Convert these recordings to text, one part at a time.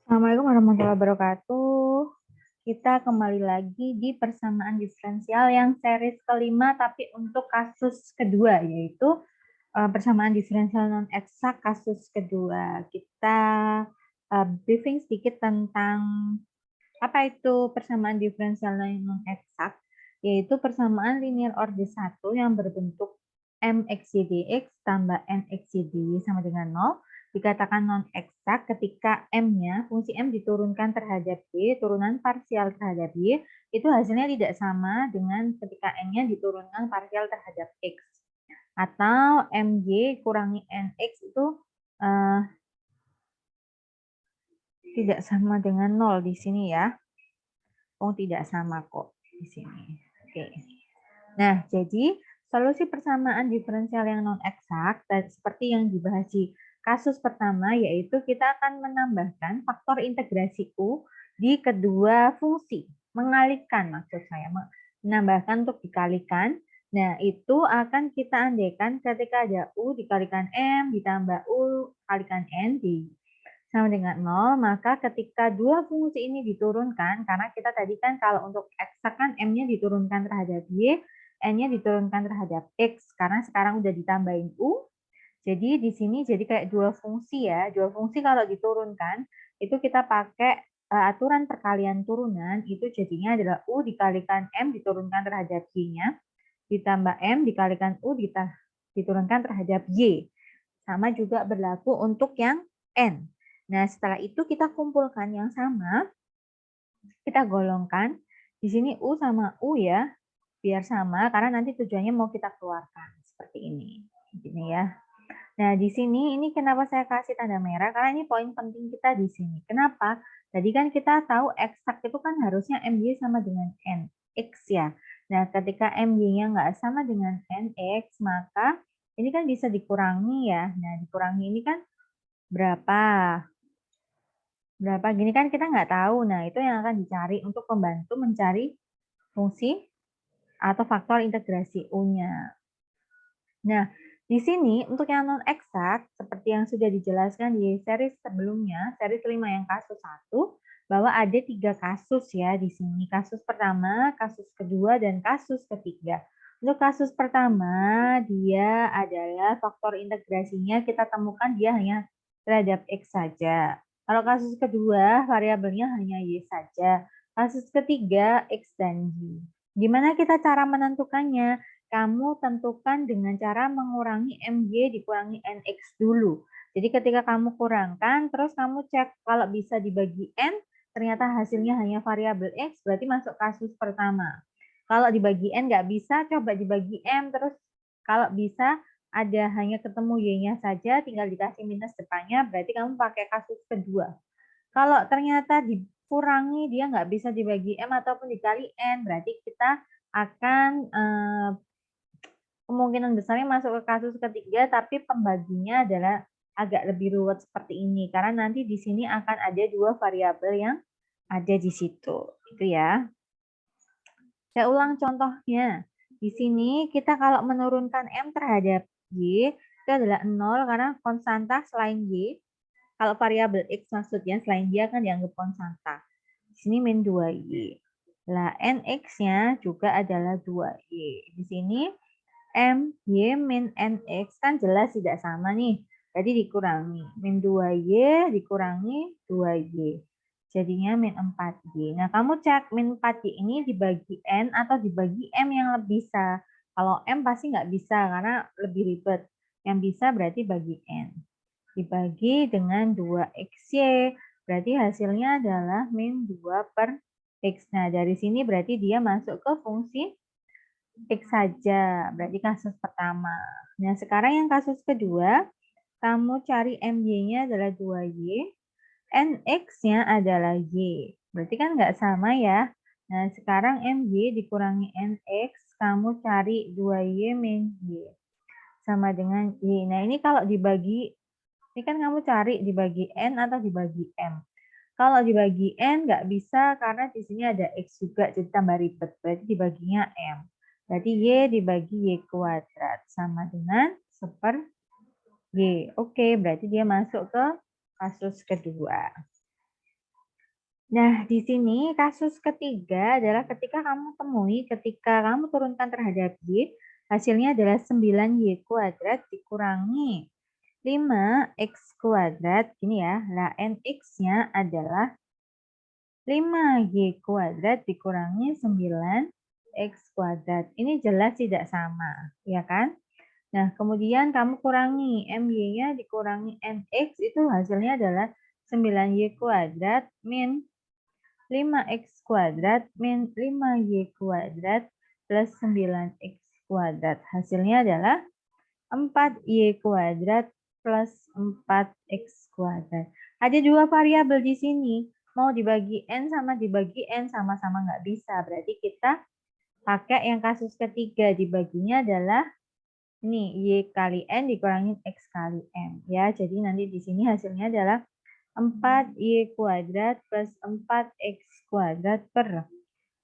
Assalamualaikum warahmatullahi wabarakatuh. Kita kembali lagi di persamaan diferensial yang series kelima, tapi untuk kasus kedua, yaitu persamaan diferensial non eksak kasus kedua. Kita briefing sedikit tentang apa itu persamaan diferensial non eksak, yaitu persamaan linear order 1 yang berbentuk mx dx tambah nx dy sama dengan 0 dikatakan non eksak ketika m-nya, fungsi m diturunkan terhadap y, turunan parsial terhadap y, itu hasilnya tidak sama dengan ketika n-nya diturunkan parsial terhadap x. Atau mj kurangi nx itu tidak sama dengan 0 di sini ya. Oh, tidak sama kok di sini. Oke. Nah, jadi solusi persamaan diferensial yang non eksak seperti yang dibahas di kasus pertama, yaitu kita akan menambahkan faktor integrasi U di kedua fungsi. Mengalihkan maksud saya, menambahkan untuk dikalikan. Nah, itu akan kita andaikan ketika ada U dikalikan M ditambah U kalikan N sama dengan 0, maka ketika dua fungsi ini diturunkan, karena kita tadi kan kalau untuk eksak kan M-nya diturunkan terhadap Y, N-nya diturunkan terhadap X, karena sekarang udah ditambahin U, jadi di sini jadi kayak dua fungsi ya, dua fungsi kalau diturunkan, itu kita pakai aturan perkalian turunan, itu jadinya adalah U dikalikan M diturunkan terhadap Y-nya, ditambah M dikalikan U diturunkan terhadap Y. Sama juga berlaku untuk yang N. Nah, setelah itu kita kumpulkan yang sama, kita golongkan. Di sini U sama U ya, biar sama, karena nanti tujuannya mau kita keluarkan. Seperti ini. Gini ya. Nah, di sini ini kenapa saya kasih tanda merah, karena ini poin penting kita di sini. Kenapa? Tadi kan kita tahu eksak itu kan harusnya MY sama dengan NX ya. Nah, ketika MY-nya nggak sama dengan NX, maka ini kan bisa dikurangi ya. Nah, dikurangi ini kan berapa? Berapa gini kan kita nggak tahu. Nah, itu yang akan dicari untuk membantu mencari fungsi atau faktor integrasi U-nya. Nah, di sini untuk yang non eksak, seperti yang sudah dijelaskan di seri sebelumnya, seri kelima yang kasus 1, bahwa ada 3 kasus ya di sini. Kasus pertama, kasus kedua, dan kasus ketiga. Untuk kasus pertama, dia adalah faktor integrasinya kita temukan dia hanya terhadap X saja. Kalau kasus kedua, variabelnya hanya Y saja. Kasus ketiga, X dan Y. Gimana kita cara menentukannya? Kamu tentukan dengan cara mengurangi MY dikurangi NX dulu. Jadi ketika kamu kurangkan, terus kamu cek kalau bisa dibagi N, ternyata hasilnya hanya variabel X, berarti masuk kasus pertama. Kalau dibagi N nggak bisa, coba dibagi M, terus kalau bisa ada hanya ketemu Y-nya saja, tinggal dikasih minus depannya, berarti kamu pakai kasus kedua. Kalau ternyata dikurangi, dia nggak bisa dibagi M ataupun dikali N, berarti kita akan kemungkinan besarnya masuk ke kasus ketiga, tapi pembaginya adalah agak lebih ruwet seperti ini. Karena nanti di sini akan ada dua variabel yang ada di situ. Itu ya. Saya ulang contohnya. Di sini kita kalau menurunkan M terhadap Y, itu adalah 0 karena konstanta selain Y. Kalau variabel X maksudnya selain Y akan dianggap konstanta. Di sini min 2Y. Lah NX-nya juga adalah 2Y. Di sini M, Y, min NX kan jelas tidak sama nih. Jadi dikurangi. Min 2Y dikurangi 2Y. Jadinya min 4Y. Nah, kamu cek min 4Y ini dibagi N atau dibagi M yang bisa. Kalau M pasti nggak bisa karena lebih ribet. Yang bisa berarti bagi N. Dibagi dengan 2XY. Berarti hasilnya adalah min 2 per X. Nah, dari sini berarti dia masuk ke fungsi X saja, berarti kasus pertama. Nah, sekarang yang kasus kedua, kamu cari MY-nya adalah 2Y, NX-nya adalah Y. Berarti kan nggak sama ya. Nah, sekarang MY dikurangi NX, kamu cari 2Y min Y. Sama dengan Y. Nah, ini kalau dibagi, ini kan kamu cari dibagi N atau dibagi M. Kalau dibagi N nggak bisa karena di sini ada X juga, jadi tambah ribet. Berarti dibaginya M. Berarti Y dibagi Y kuadrat sama dengan 1/Y. Oke, berarti dia masuk ke kasus kedua. Nah, di sini kasus ketiga adalah ketika kamu turunkan terhadap Y, hasilnya adalah 9Y kuadrat dikurangi 5X kuadrat. Gini ya, lah NX-nya adalah 5Y kuadrat dikurangi 9X kuadrat. Ini jelas tidak sama, ya kan? Nah, kemudian kamu kurangi MY-nya dikurangi NX, itu hasilnya adalah 9Y kuadrat min 5X kuadrat min 5Y kuadrat plus 9X kuadrat. Hasilnya adalah 4Y kuadrat plus 4X kuadrat. Ada dua variabel di sini. Mau dibagi N sama dibagi N sama-sama nggak bisa. Berarti kita pakai yang kasus ketiga. Dibaginya adalah ini Y kali N dikurangi X kali M. Ya, jadi nanti di sini hasilnya adalah 4Y kuadrat plus 4X kuadrat per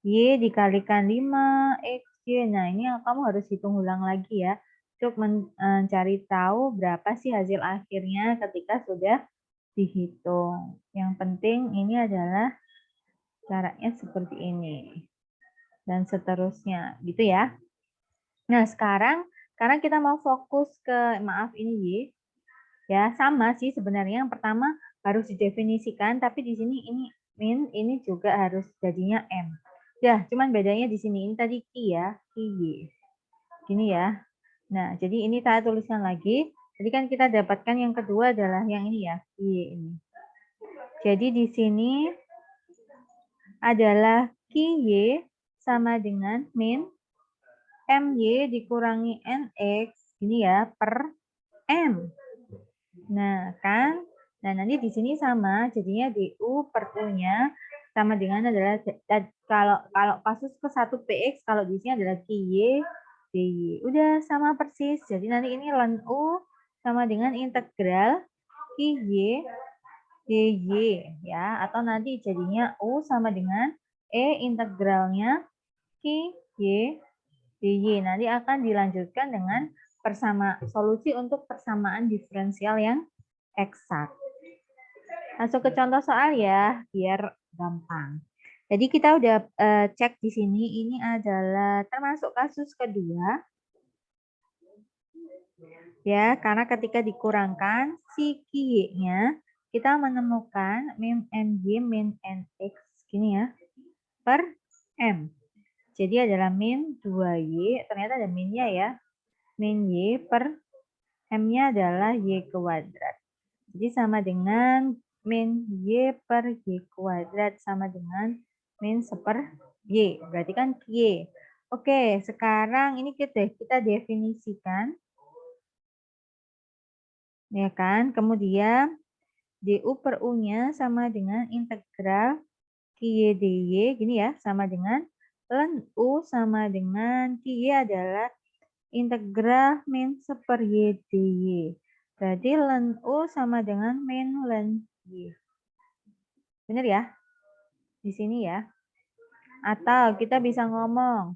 Y dikalikan 5XY. Nah, ini kamu harus hitung ulang lagi ya. Untuk mencari tahu berapa sih hasil akhirnya ketika sudah dihitung. Yang penting ini adalah caranya seperti ini. Dan seterusnya, gitu ya. Nah, sekarang karena kita mau fokus ke, maaf ini Y. Ya, sama sih sebenarnya. Yang pertama harus didefinisikan, tapi di sini ini min, ini juga harus jadinya M. Ya, cuman bedanya di sini. Ini tadi Ki ya, Ki Y. Gini ya. Nah, jadi ini saya tuliskan lagi. Jadi kan kita dapatkan yang kedua adalah yang ini ya, Ki Y ini. Jadi di sini adalah Ki Y sama dengan min MY dikurangi NX, gini ya, per M. Nah, kan? Nah, nanti di sini sama, jadinya DU per U-nya sama dengan adalah, kalau kasus ke 1PX, kalau di sini adalah QY, DY. Udah sama persis. Jadi nanti ini ln U sama dengan integral QY, DY. Ya, atau nanti jadinya U sama dengan integralnya QY, DY. Nanti akan dilanjutkan dengan solusi untuk persamaan diferensial yang eksak. Masuk ke contoh soal ya, biar gampang. Jadi kita udah cek di sini, ini adalah termasuk kasus kedua. Ya, karena ketika dikurangkan si Q-nya, kita menemukan min MY min NX, gini ya, per M. Jadi adalah min 2Y, ternyata ada minnya ya. Min Y per M-nya adalah Y kuadrat. Jadi sama dengan min Y per Y kuadrat sama dengan min seper Y. Berarti kan Y. Oke, sekarang ini kita definisikan. Ya kan? Kemudian DU per U-nya sama dengan integral QY DY. Gini ya, sama dengan ln U sama dengan QY adalah integral min seper Y dy. Berarti ln U sama dengan min ln Y. Benar ya? Di sini ya. Atau kita bisa ngomong.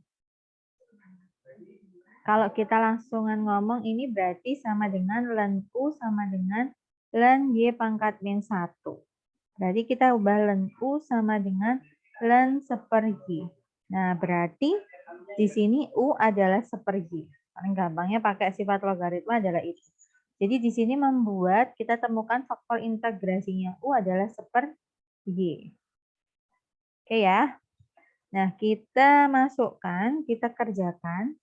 Kalau kita langsungan ngomong, ini berarti sama dengan ln U sama dengan ln Y pangkat min 1. Berarti kita ubah ln U sama dengan ln seper Y. Nah, berarti di sini U adalah seper Y. Paling gampangnya pakai sifat logaritma adalah itu. Jadi di sini membuat kita temukan faktor integrasinya U adalah seper Y. Oke ya. Nah, kita masukkan, kita kerjakan.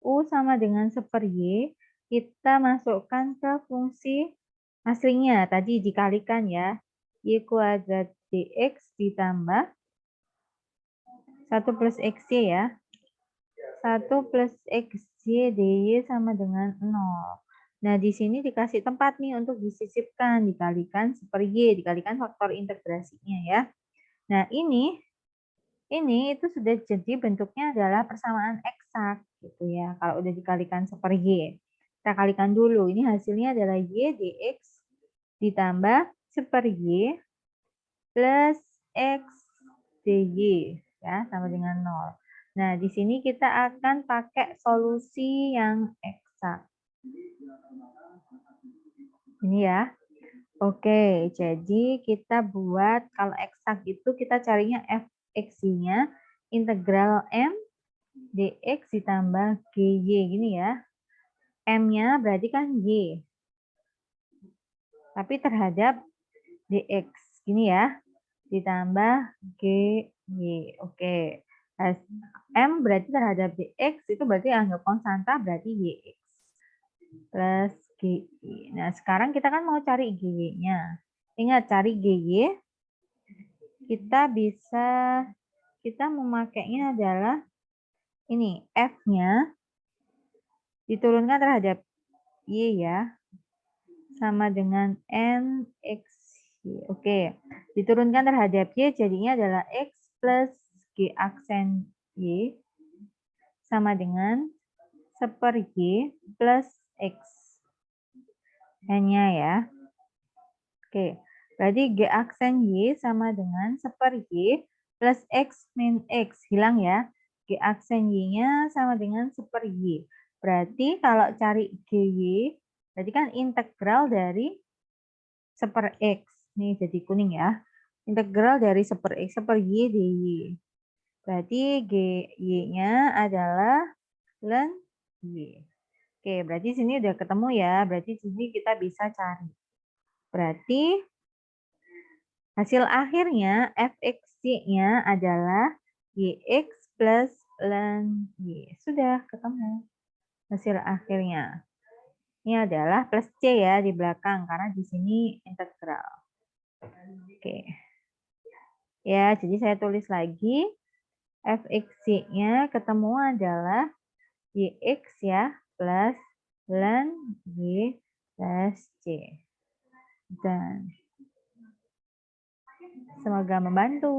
U sama dengan seper Y, kita masukkan ke fungsi aslinya. Tadi dikalikan ya. Y kuadrat dx ditambah 1 plus xy ya. 1 plus xy dy sama dengan 0. Nah, di sini dikasih tempat nih untuk disisipkan. Dikalikan seper Y, dikalikan faktor integrasinya ya. Nah, ini itu sudah jadi bentuknya adalah persamaan eksak gitu ya. Kalau udah dikalikan seper Y. Kita kalikan dulu. Ini hasilnya adalah Y dx ditambah seper Y plus x dy ya, sama dengan 0. Nah, di sini kita akan pakai solusi yang eksak. Ini ya. Oke, jadi kita buat kalau eksak itu kita carinya fx-nya integral m dx ditambah gy gini ya. M-nya berarti kan y. Tapi terhadap dx gini ya. Ditambah gy. Oke. M berarti terhadap dx itu berarti anggap konstanta berarti yx plus gy. Nah, sekarang kita kan mau cari gy-nya. Ingat cari gy kita memakainya adalah ini F-nya diturunkan terhadap Y ya, sama dengan NX. Oke, diturunkan terhadap Y jadinya adalah X plus G aksen Y sama dengan 1/Y plus X. N-nya ya. Oke, berarti G aksen Y sama dengan 1/Y plus X min X. Hilang ya. G aksen Y-nya sama dengan 1/Y. Berarti kalau cari GY, berarti kan integral dari 1/X. Nih jadi kuning ya. Integral dari 1/X, 1/Y dy. Berarti GY-nya adalah ln Y. Oke, berarti sini udah ketemu ya. Berarti sini kita bisa cari. Berarti hasil akhirnya fx-nya adalah yx plus ln y. Sudah ketemu hasil akhirnya. Ini adalah plus c ya di belakang karena di sini integral. Oke. Ya, jadi saya tulis lagi fx-nya ketemu adalah yx ya plus ln y plus c. Dan semoga membantu.